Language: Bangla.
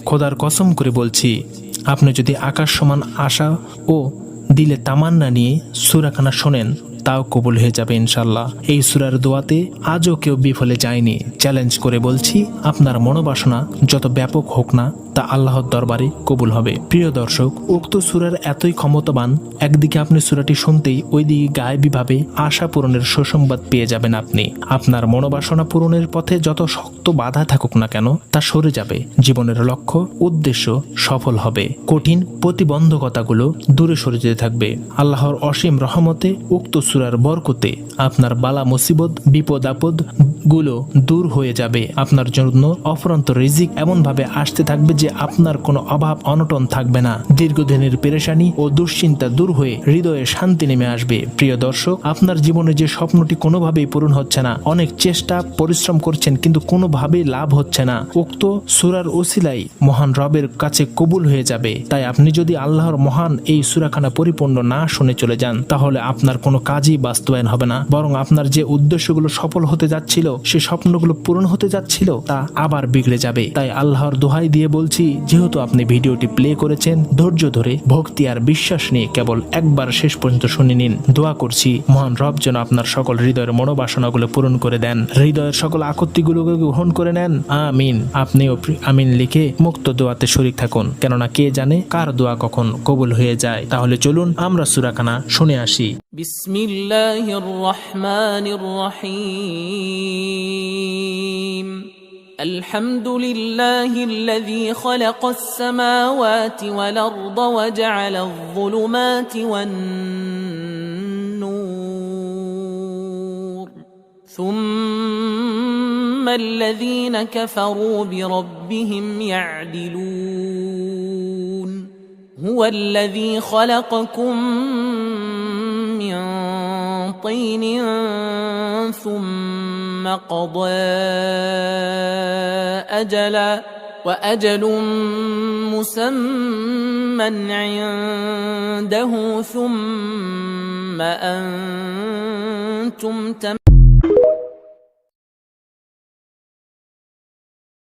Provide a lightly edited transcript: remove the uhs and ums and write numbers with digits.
খোদার কসম করে বলছি, আপনি যদি আকাশ সমান আশা ও দিলে তামান্না নিয়ে সূরাখানা শোনেন, তাও কবুল হয়ে যাবে ইনশাল্লাহ। এই সূরার দোয়াতে আজও কেউ বিফলে যায়নি। চ্যালেঞ্জ করে বলছি, আপনার মনোবাসনা যত ব্যাপক হোক না, তা আল্লাহর দরবারে কবুল হবে। প্রিয় দর্শক, উক্ত সূরার এতই ক্ষমতাবান, একদিকে আপনি সূরাটি শুনতেই ওইদিকে গায়েবীভাবে আশা পূরণের সুসংবাদ পেয়ে যাবেন। আপনি আপনার মনোবাসনা পূরণের পথে যত শক্ত বাধা থাকুক না কেন, তা সরে যাবে। জীবনের লক্ষ্য উদ্দেশ্য সফল হবে। কঠিন প্রতিবন্ধকতাগুলো দূরে সরে যেতে থাকবে। আল্লাহর অসীম রহমতে উক্ত সূরার বরকতে আপনার বালা মুসিবত বিপদ আপদ গুলো দূর হয়ে যাবে। আপনার জন্য অফুরন্ত রিজিক এমন ভাবে আসতে থাকবে যে আপনার কোনো অভাব অনটন থাকবে না। দীর্ঘদিনের পেরেশানি ও দুশ্চিন্তা দূর হয়ে হৃদয়ে শান্তি নেমে আসবে। প্রিয় দর্শক, আপনার জীবনে যে স্বপ্নটি কোনোভাবেই পূরণ হচ্ছে না, অনেক চেষ্টা পরিশ্রম করছেন কিন্তু কোনোভাবেই লাভ হচ্ছে না, উক্ত সূরার ওসিলাই মহান রবের কাছে কবুল হয়ে যাবে। তাই আপনি যদি আল্লাহর মহান এই সূরাখানা পরিপূর্ণ না শুনে চলে যান, তাহলে আপনার কোনো কাজই বাস্তবায়ন হবে না, বরং আপনার যে উদ্দেশ্যগুলো সফল হতে যাচ্ছিল, সে স্বপ্নগুলো পূরণ হতে যাচ্ছিল, তা আবার বিগড়ে যাবে। তাই আল্লাহর দোহাই দিয়ে বলছি, যেহেতু আপনি ভিডিওটি প্লে করেছেন, ধৈর্য ধরে ভক্তি আর বিশ্বাস নিয়ে কেবল একবার শেষ পর্যন্ত শুনে নিন। দোয়া করছি মহান রব যেন আপনার সকল হৃদয়ের মনোবাসনাগুলো পূরণ করে দেন, হৃদয়ের সকল আকর্তিগুলোকে গ্রহণ করে নেন। আমিন। আপনিও আমিন লিখে মুক্ত দোয়াতে শরীক থাকুন, কেননা কে জানে কার দোয়া কখন কবুল হয়ে যায়। তাহলে চলুন আমরা সূরাখানা শুনে আসি। বিসমিল্লাহির রহমানির রহিম। আলহামদুলিল্লাহিল্লাযী খালাকাস সামাওয়াতি ওয়াল আরদা ওয়া জা'আলায যুলুমাতি ওয়ান নূর সুম্মাল লাযীনা কাফারু বিরাব্বিহিম ইয়া'দিলুন হুয়াল্লাযী খালাকাকুম মিন طين ثم قضى أجلا وأجل مسمى عنده ثم أنتم